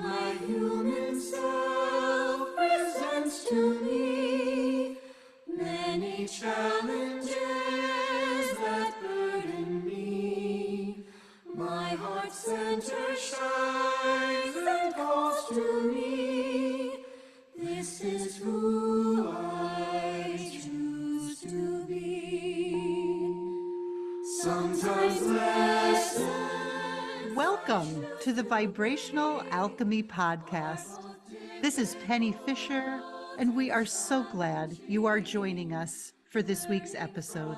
My human self presents to me many challenges that burden me. My heart center shines and calls to me. This is who I choose to be. Sometimes lessons. Welcome to the Vibrational Alchemy Podcast. This is Penny Fisher, and we are so glad you are joining us for this week's episode.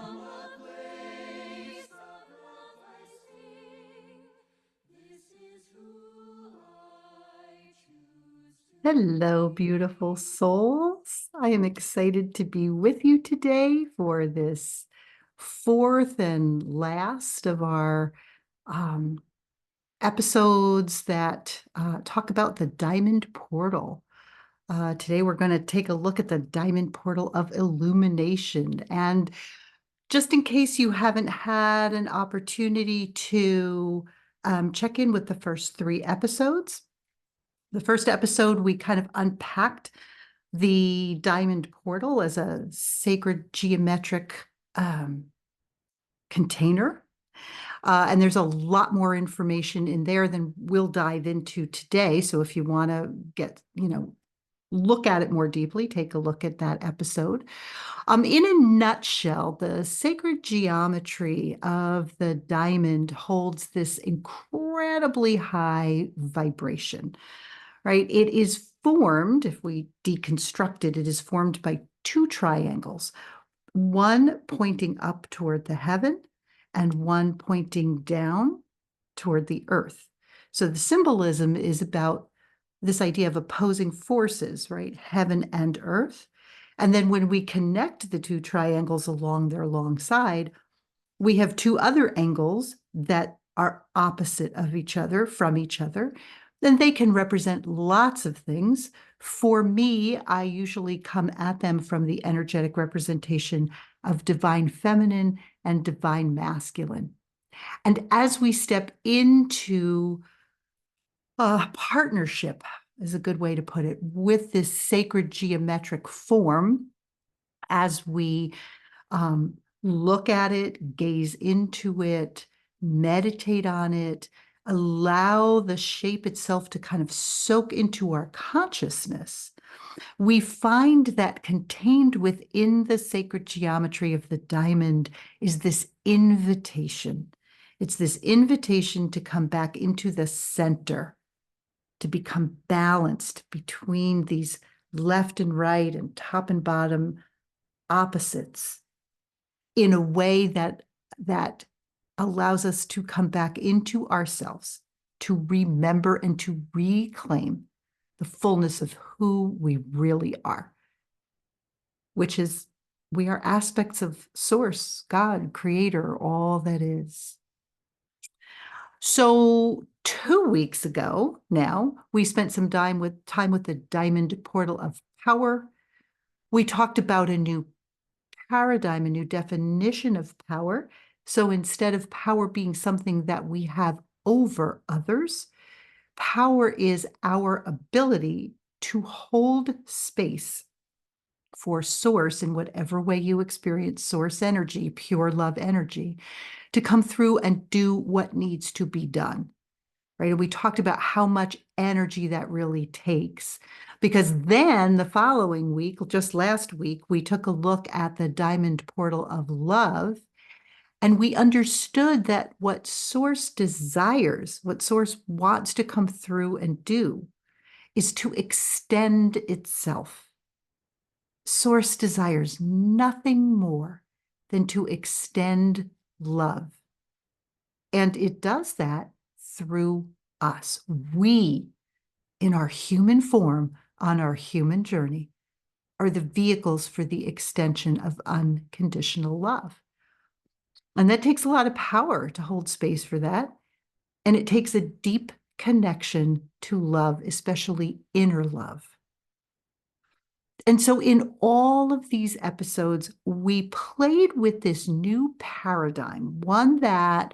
Hello, beautiful souls. I am excited to be with you today for this fourth and last of our episodes that talk about the Diamond Portal. Today, we're going to take a look at the Diamond Portal of Illumination. And just in case you haven't had an opportunity to check in with the first three episodes, the first episode, we kind of unpacked the Diamond Portal as a sacred geometric container. And there's a lot more information in there than we'll dive into today. So if you want to get, look at it more deeply, take a look at that episode. In a nutshell, the sacred geometry of the diamond holds this incredibly high vibration, right? It is formed, if we deconstruct it, it is formed by two triangles, one pointing up toward the heaven and one pointing down toward the earth. So the symbolism is about this idea of opposing forces, right? Heaven and earth. And then when we connect the two triangles along their long side, we have two other angles that are opposite of each other, from each other. Then they can represent lots of things. For me, I usually come at them from the energetic representation of divine feminine and divine masculine. And as we step into a partnership, is a good way to put it, with this sacred geometric form, as we look at it, gaze into it, meditate on it, allow the shape itself to kind of soak into our consciousness, we find that contained within the sacred geometry of the diamond is this invitation. It's this invitation to come back into the center, to become balanced between these left and right and top and bottom opposites in a way that allows us to come back into ourselves, to remember and to reclaim the fullness of who we really are, which is we are aspects of Source, God, Creator, all that is. So 2 weeks ago now, we spent some time with the Diamond Portal of Power. We talked about a new paradigm, a new definition of power. So instead of power being something that we have over others, power is our ability to hold space for Source in whatever way you experience Source energy, pure love energy, to come through and do what needs to be done, right? And we talked about how much energy that really takes, because then the following week, just last week, we took a look at the Diamond Portal of Love, and we understood that what Source desires, what Source wants to come through and do, is to extend itself. Source desires nothing more than to extend love. And it does that through us. We, in our human form, on our human journey, are the vehicles for the extension of unconditional love. And that takes a lot of power to hold space for that. And it takes a deep connection to love, especially inner love. And so in all of these episodes, we played with this new paradigm, one that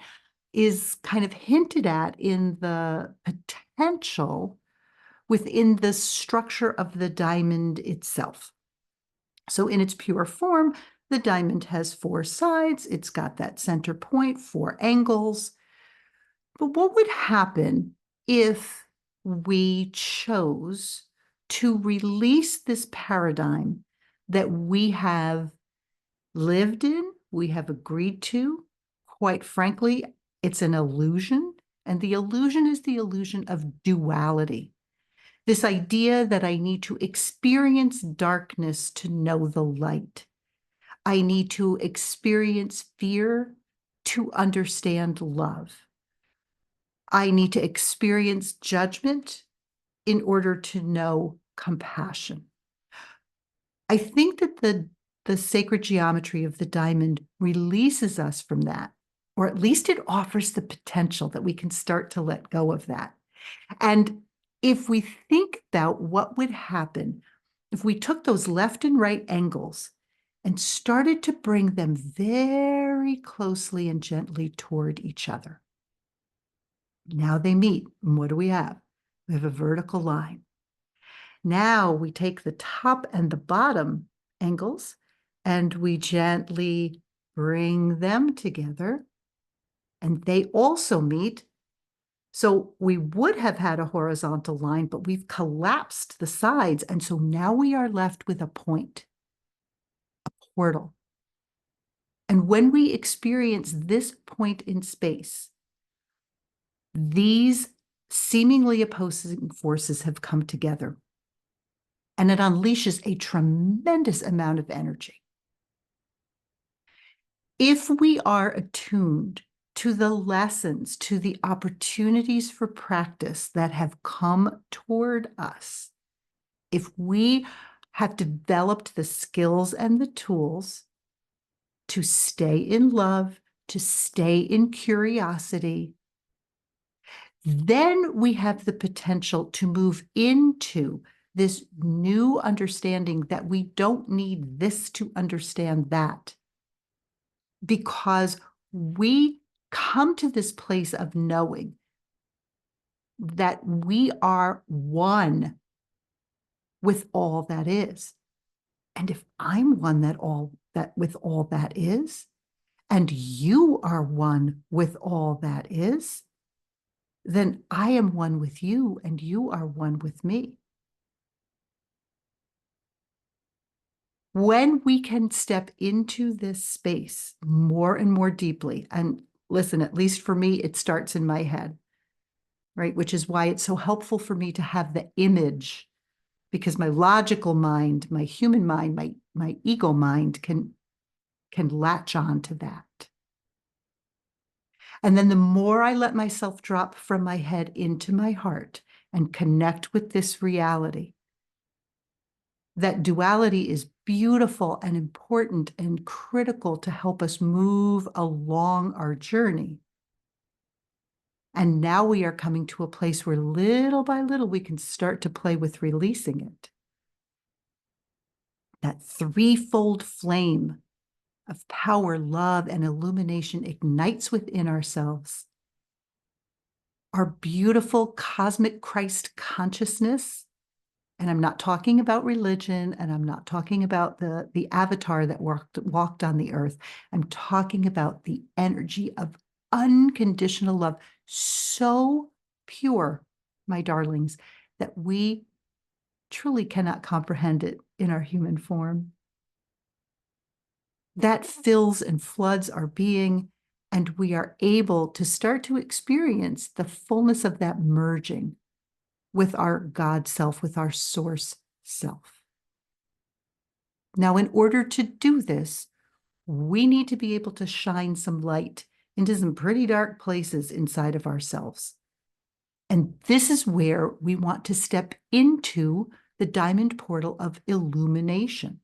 is kind of hinted at in the potential within the structure of the diamond itself. So in its pure form, the diamond has 4 sides. It's got that center point, 4 angles. But what would happen if we chose to release this paradigm that we have lived in, we have agreed to? Quite frankly, it's an illusion. And the illusion is the illusion of duality. This idea that I need to experience darkness to know the light. I need to experience fear to understand love. I need to experience judgment in order to know compassion. I think that the sacred geometry of the diamond releases us from that, or at least it offers the potential that we can start to let go of that. And if we think about what would happen if we took those left and right angles and started to bring them very closely and gently toward each other. Now they meet. And what do we have? We have a vertical line. Now we take the top and the bottom angles and we gently bring them together, and they also meet. So we would have had a horizontal line, but we've collapsed the sides. And so now we are left with a point, a portal. And when we experience this point in space, these seemingly opposing forces have come together. And it unleashes a tremendous amount of energy. If we are attuned to the lessons, to the opportunities for practice that have come toward us, if we have developed the skills and the tools to stay in love, to stay in curiosity, then we have the potential to move into this new understanding that we don't need this to understand that, because we come to this place of knowing that we are one with all that is. And if I'm one with all that is, and you are one with all that is, then I am one with you and you are one with me. When we can step into this space more and more deeply, and listen, at least for me, it starts in my head, right? Which is why it's so helpful for me to have the image, because my logical mind, my human mind, my ego mind can latch on to that. And then the more I let myself drop from my head into my heart and connect with this reality, that duality is beautiful and important and critical to help us move along our journey. And now we are coming to a place where little by little we can start to play with releasing it. That threefold flame of power, love, and illumination ignites within ourselves. Our beautiful cosmic Christ consciousness, and I'm not talking about religion, and I'm not talking about the avatar that walked on the earth. I'm talking about the energy of unconditional love, so pure, my darlings, that we truly cannot comprehend it in our human form. That fills and floods our being, and we are able to start to experience the fullness of that merging with our God self, with our source self. Now, in order to do this, we need to be able to shine some light into some pretty dark places inside of ourselves. And this is where we want to step into the Diamond Portal of Illumination.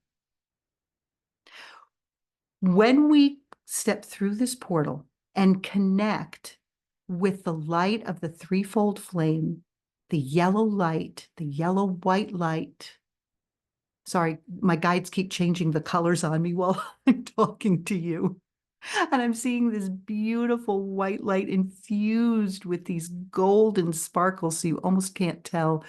When we step through this portal and connect with the light of the threefold flame, the yellow light, the yellow-white light. Sorry, my guides keep changing the colors on me while I'm talking to you. And I'm seeing this beautiful white light infused with these golden sparkles, so you almost can't tell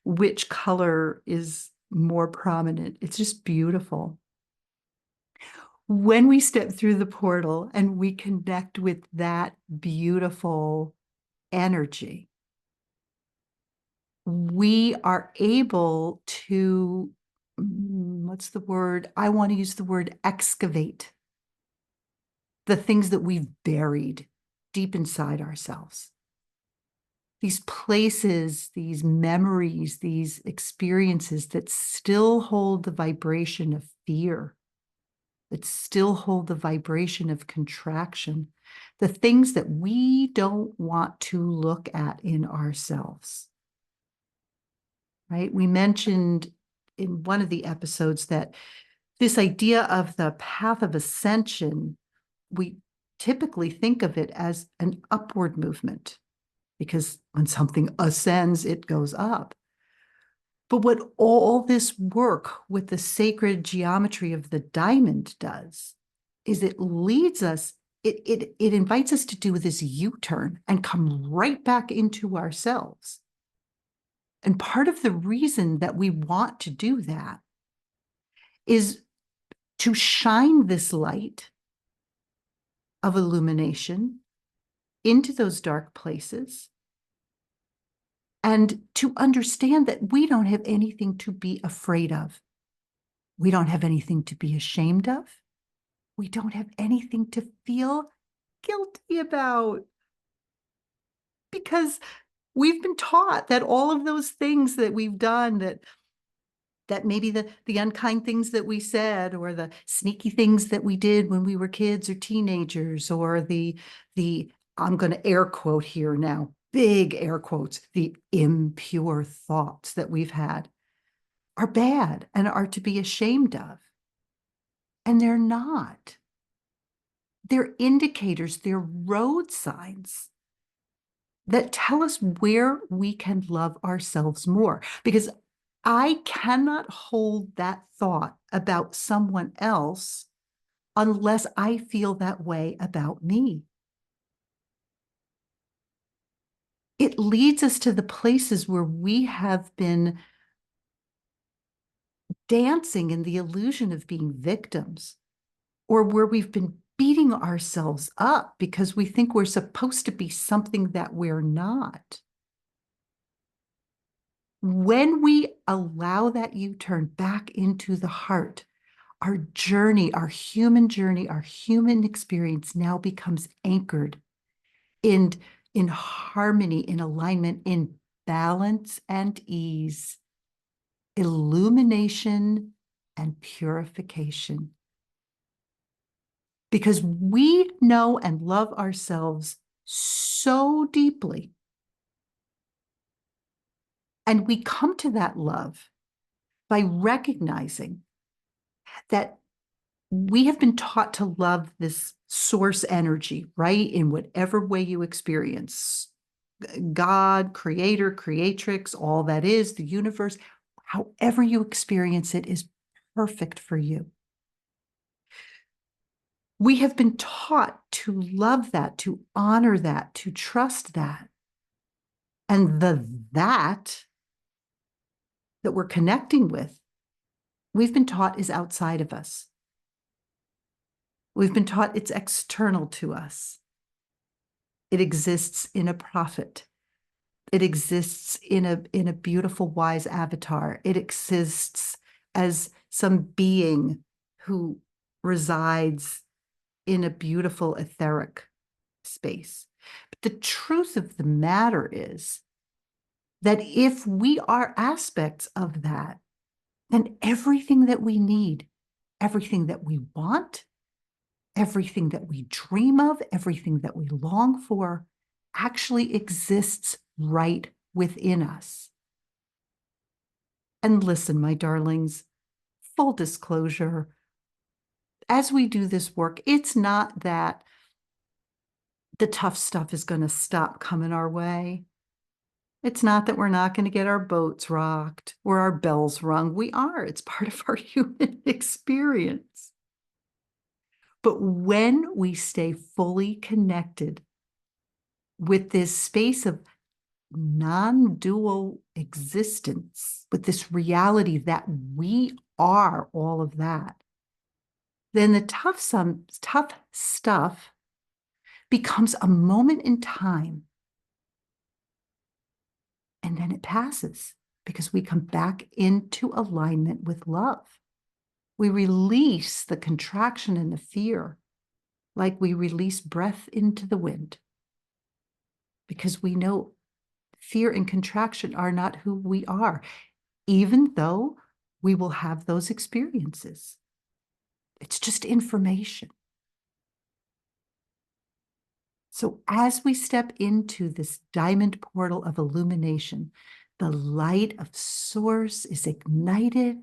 which color is more prominent. It's just beautiful. When we step through the portal and we connect with that beautiful energy, we are able to, what's the word? I want to use the word excavate the things that we've buried deep inside ourselves. These places, these memories, these experiences that still hold the vibration of fear, that still hold the vibration of contraction, the things that we don't want to look at in ourselves. Right? We mentioned in one of the episodes that this idea of the path of ascension, we typically think of it as an upward movement, because when something ascends, it goes up. But what all this work with the sacred geometry of the diamond does is it leads us, it invites us to do this U-turn and come right back into ourselves. And part of the reason that we want to do that is to shine this light of illumination into those dark places and to understand that we don't have anything to be afraid of. We don't have anything to be ashamed of. We don't have anything to feel guilty about, because we've been taught that all of those things that we've done, that maybe the unkind things that we said, or the sneaky things that we did when we were kids or teenagers, or the I'm going to air quote here now, big air quotes, the impure thoughts that we've had are bad and are to be ashamed of. And they're not. They're indicators, they're road signs that tell us where we can love ourselves more. Because I cannot hold that thought about someone else unless I feel that way about me. It leads us to the places where we have been dancing in the illusion of being victims, or where we've been beating ourselves up because we think we're supposed to be something that we're not. When we allow that U-turn back into the heart, our journey, our human experience now becomes anchored in harmony, in alignment, in balance and ease, illumination and purification. Because we know and love ourselves so deeply. And we come to that love by recognizing that we have been taught to love this source energy, right? In whatever way you experience God, creator, creatrix, all that is, the universe, however you experience it is perfect for you. We have been taught to love that, to honor that, to trust that. And that we're connecting with, we've been taught is outside of us. We've been taught it's external to us. It exists in a prophet. It exists in a beautiful, wise avatar. It exists as some being who resides in a beautiful etheric space. But the truth of the matter is that if we are aspects of that, then everything that we need, everything that we want, everything that we dream of, everything that we long for, actually exists right within us. And listen, my darlings, full disclosure, as we do this work, it's not that the tough stuff is going to stop coming our way. It's not that we're not going to get our boats rocked or our bells rung. We are. It's part of our human experience. But when we stay fully connected with this space of non-dual existence, with this reality that we are all of that, then the tough stuff becomes a moment in time, and then it passes because we come back into alignment with love. We release the contraction and the fear like we release breath into the wind, because we know fear and contraction are not who we are, even though we will have those experiences. It's just information. So as we step into this diamond portal of illumination, the light of source is ignited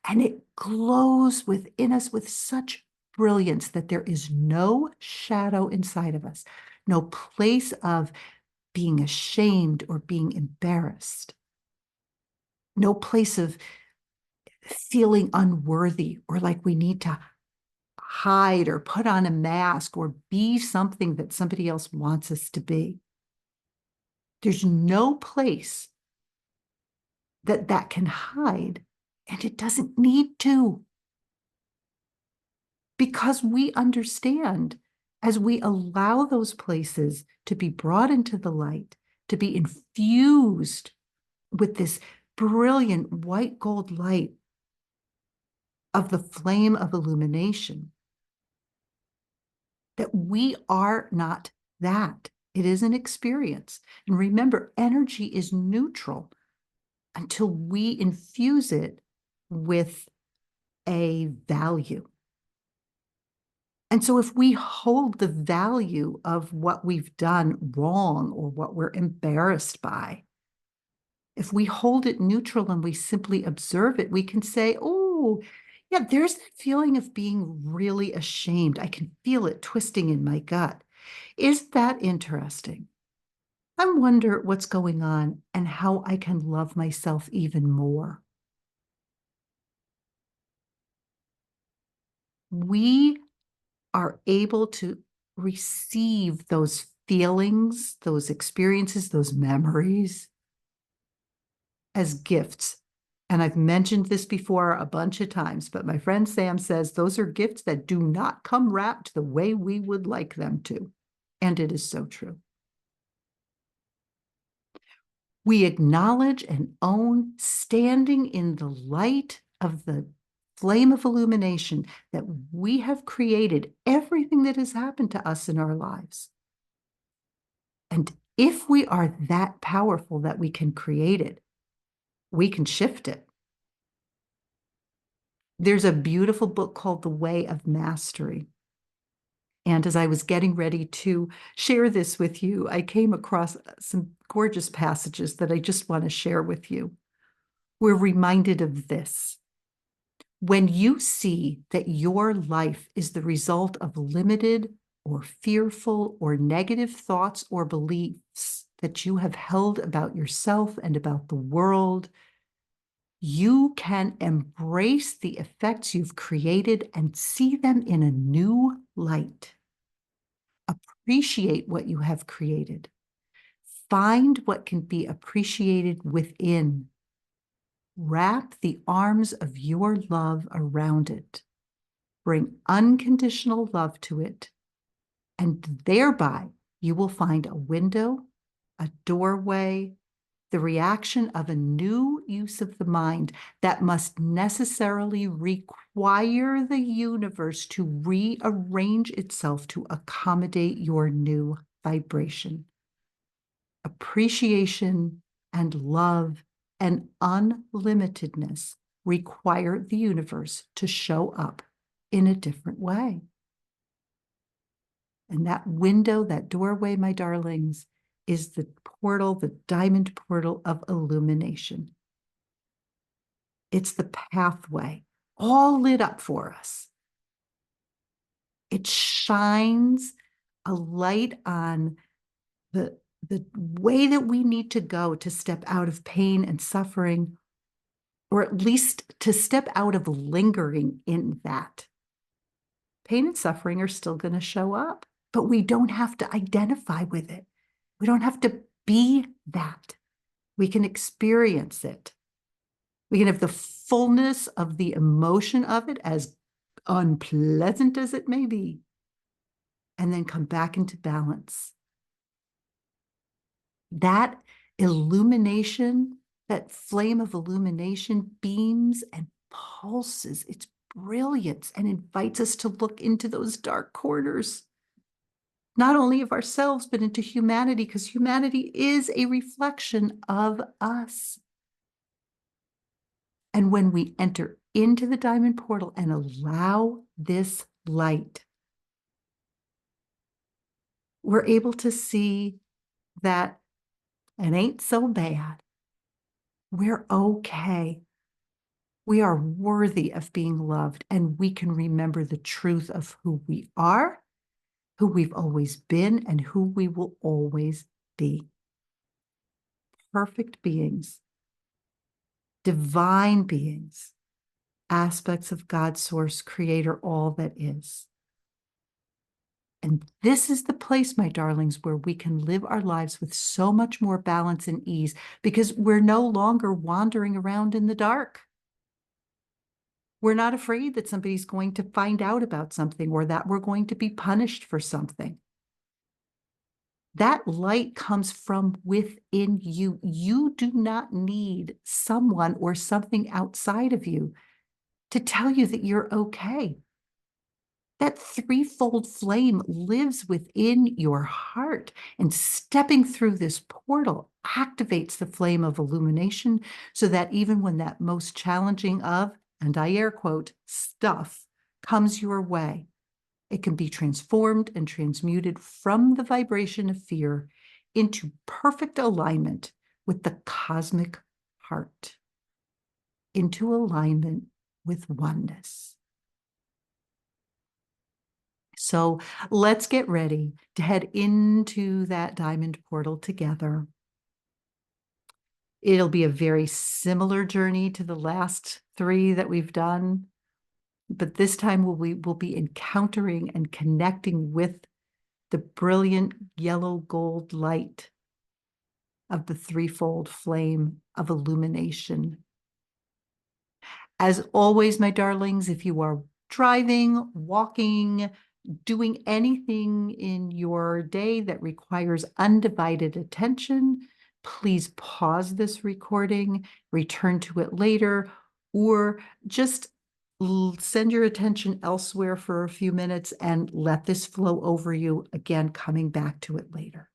and it glows within us with such brilliance that there is no shadow inside of us, no place of being ashamed or being embarrassed, no place of feeling unworthy or like we need to hide or put on a mask or be something that somebody else wants us to be. There's no place that can hide, and it doesn't need to, because we understand, as we allow those places to be brought into the light, to be infused with this brilliant white gold light of the flame of illumination, that we are not that. It is an experience. And remember, energy is neutral until we infuse it with a value. And so if we hold the value of what we've done wrong or what we're embarrassed by, if we hold it neutral and we simply observe it, we can say, oh, yeah, there's that feeling of being really ashamed. I can feel it twisting in my gut. Isn't that interesting? I wonder what's going on and how I can love myself even more. We are able to receive those feelings, those experiences, those memories as gifts. And I've mentioned this before a bunch of times, but my friend Sam says those are gifts that do not come wrapped the way we would like them to. And it is so true. We acknowledge and own, standing in the light of the flame of illumination, that we have created everything that has happened to us in our lives. And if we are that powerful that we can create it, we can shift it. There's a beautiful book called The Way of Mastery. And as I was getting ready to share this with you, I came across some gorgeous passages that I just want to share with you. We're reminded of this. When you see that your life is the result of limited or fearful or negative thoughts or beliefs that you have held about yourself and about the world, you can embrace the effects you've created and see them in a new light. Appreciate what you have created. Find what can be appreciated within. Wrap the arms of your love around it. Bring unconditional love to it, and thereby you will find a window, a doorway, the reaction of a new use of the mind that must necessarily require the universe to rearrange itself to accommodate your new vibration. Appreciation and love and unlimitedness require the universe to show up in a different way. And that window, that doorway, my darlings, is the portal, the diamond portal of illumination. It's the pathway, all lit up for us. It shines a light on the way that we need to go to step out of pain and suffering, or at least to step out of lingering in that. Pain and suffering are still going to show up, but we don't have to identify with it. We don't have to be that. We can experience it. We can have the fullness of the emotion of it, as unpleasant as it may be, and then come back into balance. That illumination, that flame of illumination beams and pulses its brilliance and invites us to look into those dark corners, not only of ourselves, but into humanity, because humanity is a reflection of us. And when we enter into the diamond portal and allow this light, we're able to see that it ain't so bad. We're okay. We are worthy of being loved, and we can remember the truth of who we are, who we've always been, and who we will always be. Perfect beings, divine beings, aspects of God's source, creator, all that is. And this is the place, my darlings, where we can live our lives with so much more balance and ease, because we're no longer wandering around in the dark. We're not afraid that somebody's going to find out about something or that we're going to be punished for something. That light comes from within you. You do not need someone or something outside of you to tell you that you're okay. That threefold flame lives within your heart, and stepping through this portal activates the flame of illumination, so that even when that most challenging of, and I air quote, stuff comes your way, it can be transformed and transmuted from the vibration of fear into perfect alignment with the cosmic heart, into alignment with oneness. So let's get ready to head into that diamond portal together. It'll be a very similar journey to the last three that we've done, but this time we'll be encountering and connecting with the brilliant yellow gold light of the threefold flame of illumination. As always, my darlings, if you are driving, walking, doing anything in your day that requires undivided attention, please pause this recording, return to it later, or just send your attention elsewhere for a few minutes and let this flow over you, again, coming back to it later.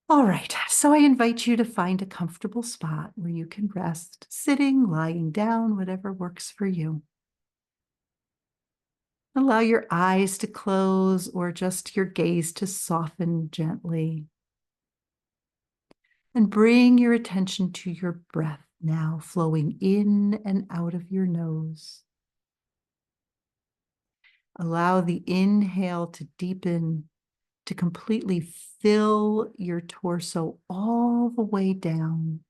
All right, so I invite you to find a comfortable spot where you can rest, sitting, lying down, whatever works for you. Allow your eyes to close or just your gaze to soften gently. And bring your attention to your breath now, flowing in and out of your nose. Allow the inhale to deepen, to completely fill your torso all the way down.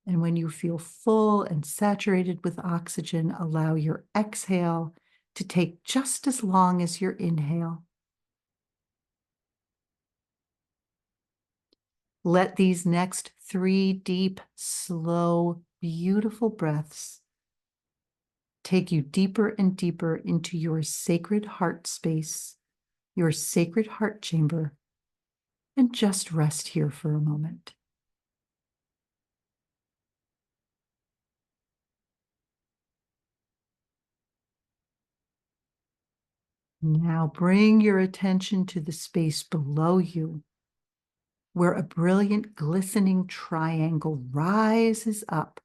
And when you feel full and saturated with oxygen, allow your exhale to take just as long as your inhale. Let these next 3 deep, slow, beautiful breaths take you deeper and deeper into your sacred heart space, your sacred heart chamber, and just rest here for a moment. Now bring your attention to the space below you, where a brilliant glistening triangle rises up.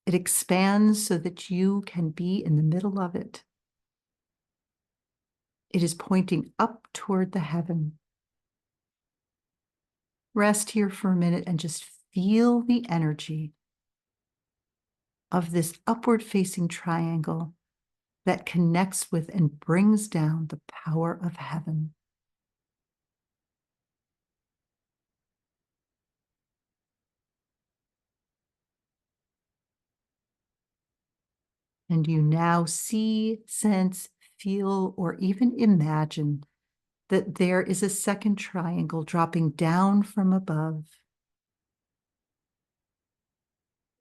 It expands so that you can be in the middle of it. It is pointing up toward the heaven. Rest here for a minute and just feel the energy of this upward-facing triangle that connects with and brings down the power of heaven. And you now see, sense, feel, or even imagine that there is a second triangle dropping down from above.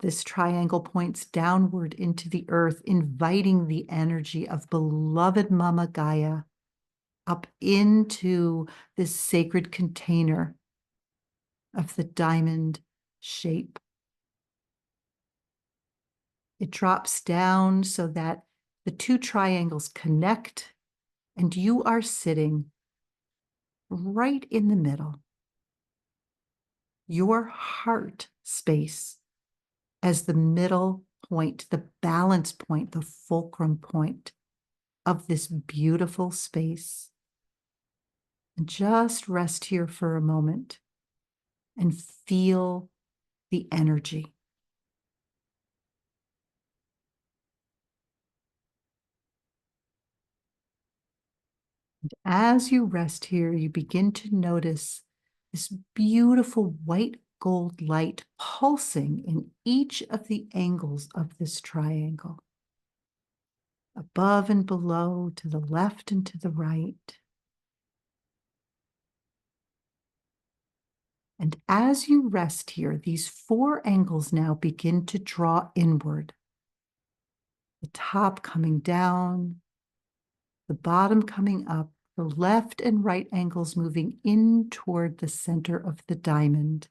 This triangle points downward into the earth, inviting the energy of beloved Mama Gaia up into this sacred container of the diamond shape. It drops down so that the two triangles connect, and you are sitting right in the middle, your heart space as the middle point, the balance point, the fulcrum point of this beautiful space. And just rest here for a moment and feel the energy. And as you rest here, you begin to notice this beautiful white gold light pulsing in each of the angles of this triangle, above and below, to the left and to the right. And as you rest here, these four angles now begin to draw inward. The top coming down, the bottom coming up, the left and right angles moving in toward the center of the diamond.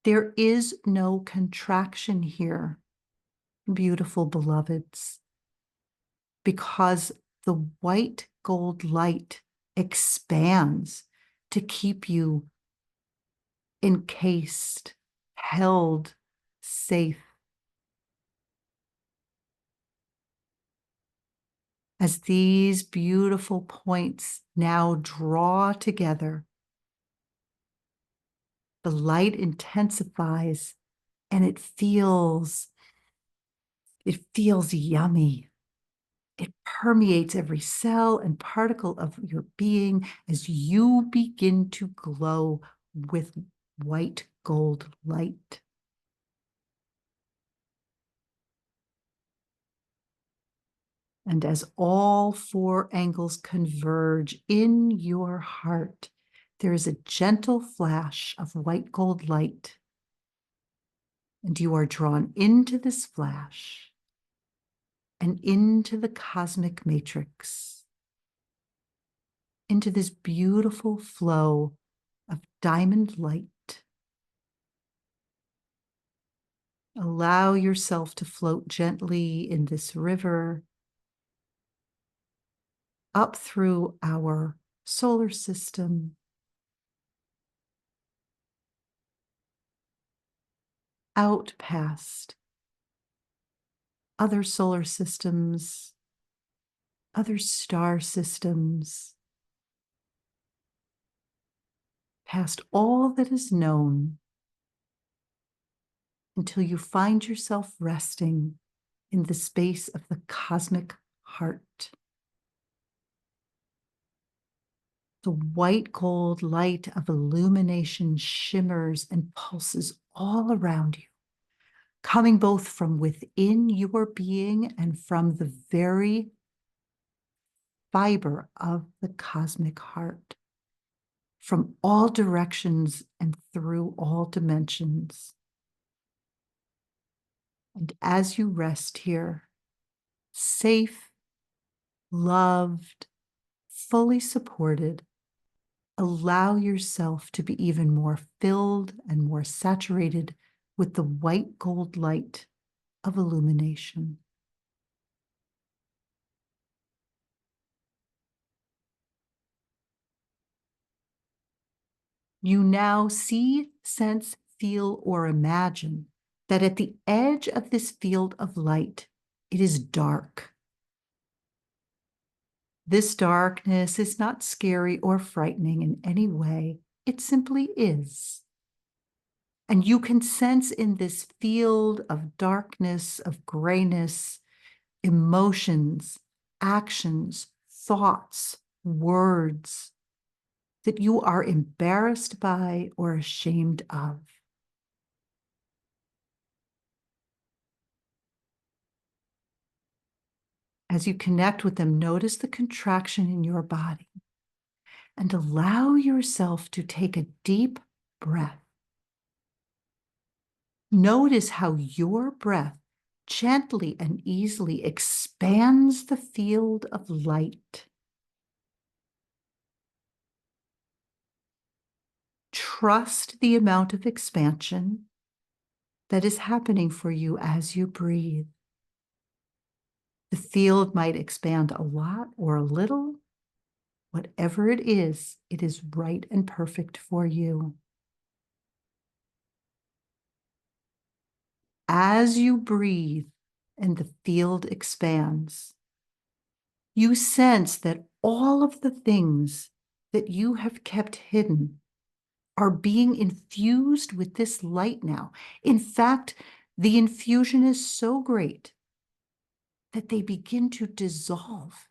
There is no contraction here, beautiful beloveds, because the white gold light expands to keep you encased, held, safe. As these beautiful points now draw together, the light intensifies and it feels yummy. It permeates every cell and particle of your being as you begin to glow with white gold light. And as all four angles converge in your heart, there is a gentle flash of white gold light. And you are drawn into this flash and into the cosmic matrix, into this beautiful flow of diamond light. Allow yourself to float gently in this river up through our solar system, out past other solar systems, other star systems, past all that is known, until you find yourself resting in the space of the cosmic heart. The white gold light of illumination shimmers and pulses all around you, coming both from within your being and from the very fiber of the cosmic heart, from all directions and through all dimensions. And as you rest here, safe, loved, fully supported, allow yourself to be even more filled and more saturated with the white gold light of illumination. You now see, sense, feel, or imagine that at the edge of this field of light, it is dark. This darkness is not scary or frightening in any way. It simply is. And you can sense in this field of darkness, of grayness, emotions, actions, thoughts, words that you are embarrassed by or ashamed of. As you connect with them, notice the contraction in your body and allow yourself to take a deep breath. Notice how your breath gently and easily expands the field of light. Trust the amount of expansion that is happening for you as you breathe. The field might expand a lot or a little. Whatever it is right and perfect for you. As you breathe and the field expands, you sense that all of the things that you have kept hidden are being infused with this light now. In fact, the infusion is so great that they begin to dissolve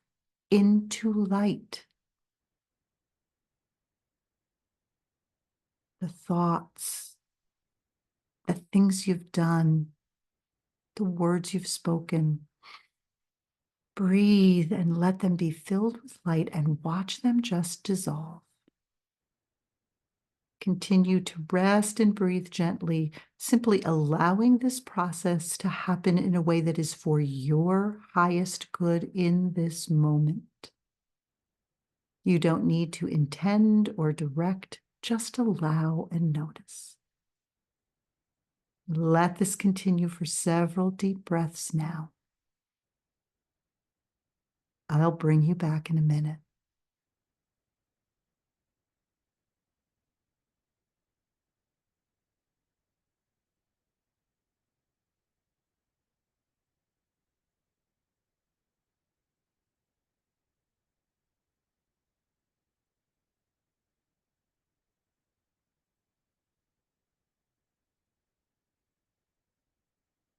into light. The thoughts, the things you've done, the words you've spoken. Breathe and let them be filled with light and watch them just dissolve. Continue to rest and breathe gently, simply allowing this process to happen in a way that is for your highest good in this moment. You don't need to intend or direct, just allow and notice. Let this continue for several deep breaths now. I'll bring you back in a minute.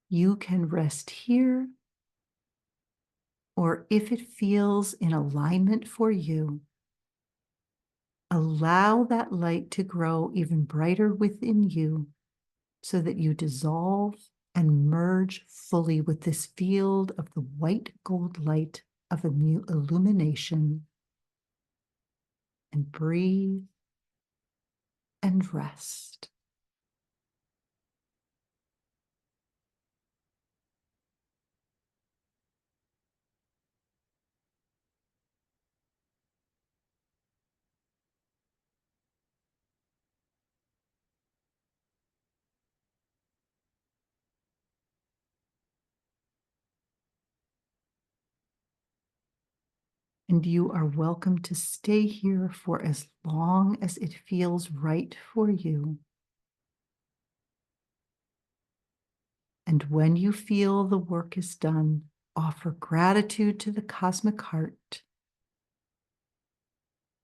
You can rest here, or if it feels in alignment for you, allow that light to grow even brighter within you so that you dissolve and merge fully with this field of the white gold light of illumination. And breathe and rest. And you are welcome to stay here for as long as it feels right for you. And when you feel the work is done, offer gratitude to the cosmic heart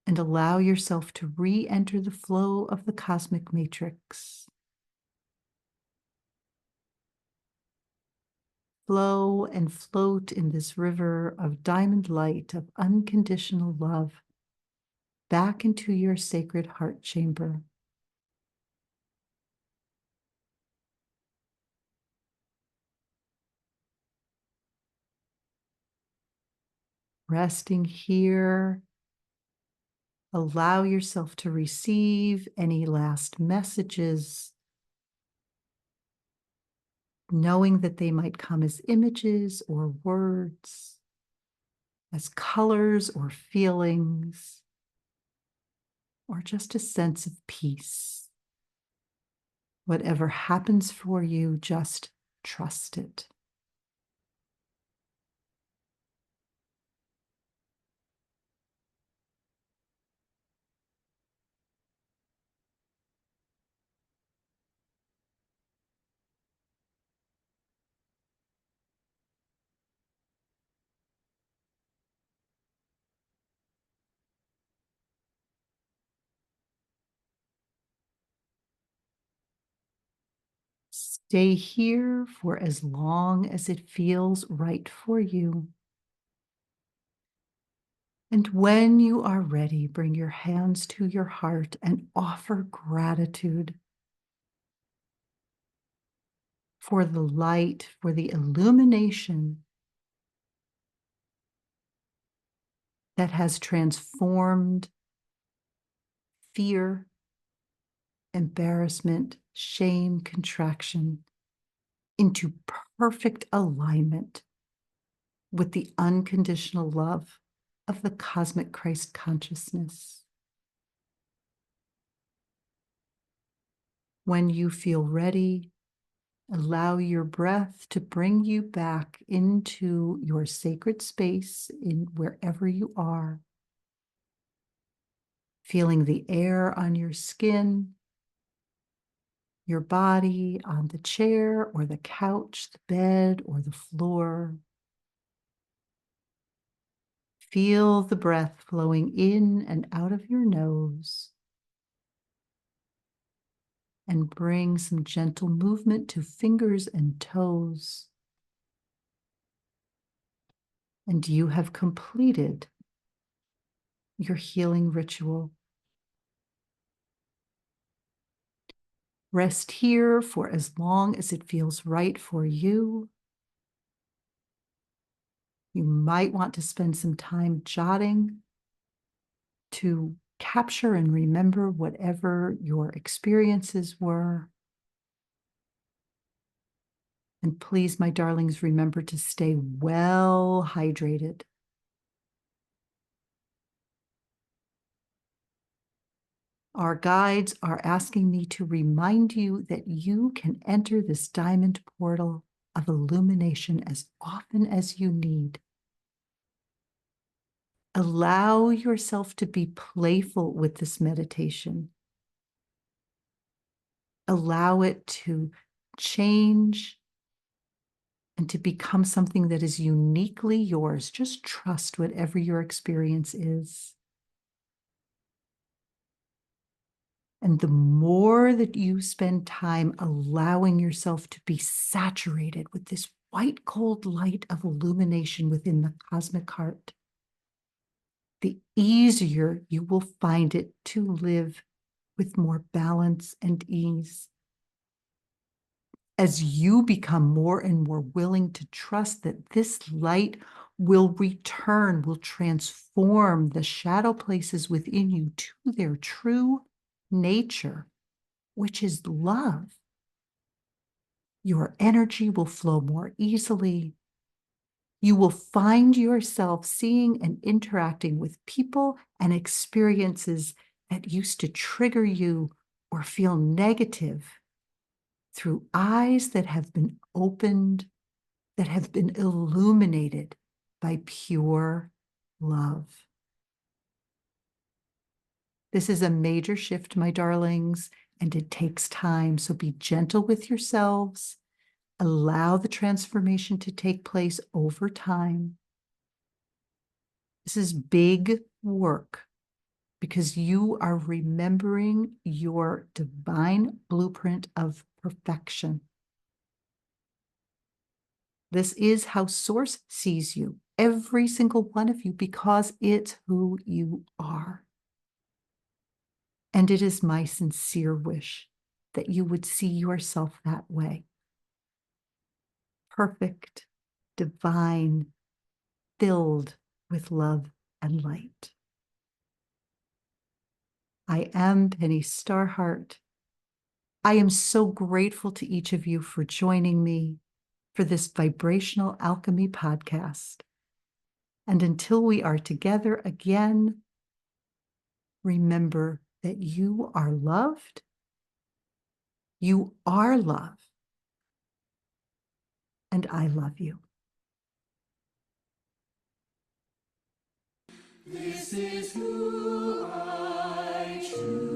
and allow yourself to re-enter the flow of the cosmic matrix. Flow and float in this river of diamond light of unconditional love back into your sacred heart chamber. Resting here, allow yourself to receive any last messages, knowing that they might come as images or words, as colors or feelings, or just a sense of peace. Whatever happens for you, just trust it. Stay here for as long as it feels right for you. And when you are ready, bring your hands to your heart and offer gratitude for the light, for the illumination that has transformed fear, embarrassment, shame, contraction into perfect alignment with the unconditional love of the cosmic Christ consciousness. When you feel ready, allow your breath to bring you back into your sacred space in wherever you are, feeling the air on your skin, your body on the chair or the couch, the bed or the floor. Feel the breath flowing in and out of your nose, and bring some gentle movement to fingers and toes. And you have completed your healing ritual. Rest here for as long as it feels right for you. You might want to spend some time jotting to capture and remember whatever your experiences were. And please, my darlings, remember to stay well hydrated. Our guides are asking me to remind you that you can enter this diamond portal of illumination as often as you need. Allow yourself to be playful with this meditation. Allow it to change and to become something that is uniquely yours. Just trust whatever your experience is. And the more that you spend time allowing yourself to be saturated with this white cold light of illumination within the cosmic heart, the easier you will find it to live with more balance and ease. As you become more and more willing to trust that this light will return, will transform the shadow places within you to their true nature, which is love. Your energy will flow more easily. You will find yourself seeing and interacting with people and experiences that used to trigger you or feel negative through eyes that have been opened, that have been illuminated by pure love. This is a major shift, my darlings, and it takes time. So be gentle with yourselves. Allow the transformation to take place over time. This is big work because you are remembering your divine blueprint of perfection. This is how Source sees you, every single one of you, because it's who you are. And it is my sincere wish that you would see yourself that way. Perfect, divine, filled with love and light. I am Penny Starhart. I am so grateful to each of you for joining me for this Vibrational Alchemy podcast. And until we are together again, remember that you are loved, you are love, and I love you. This is who I choose.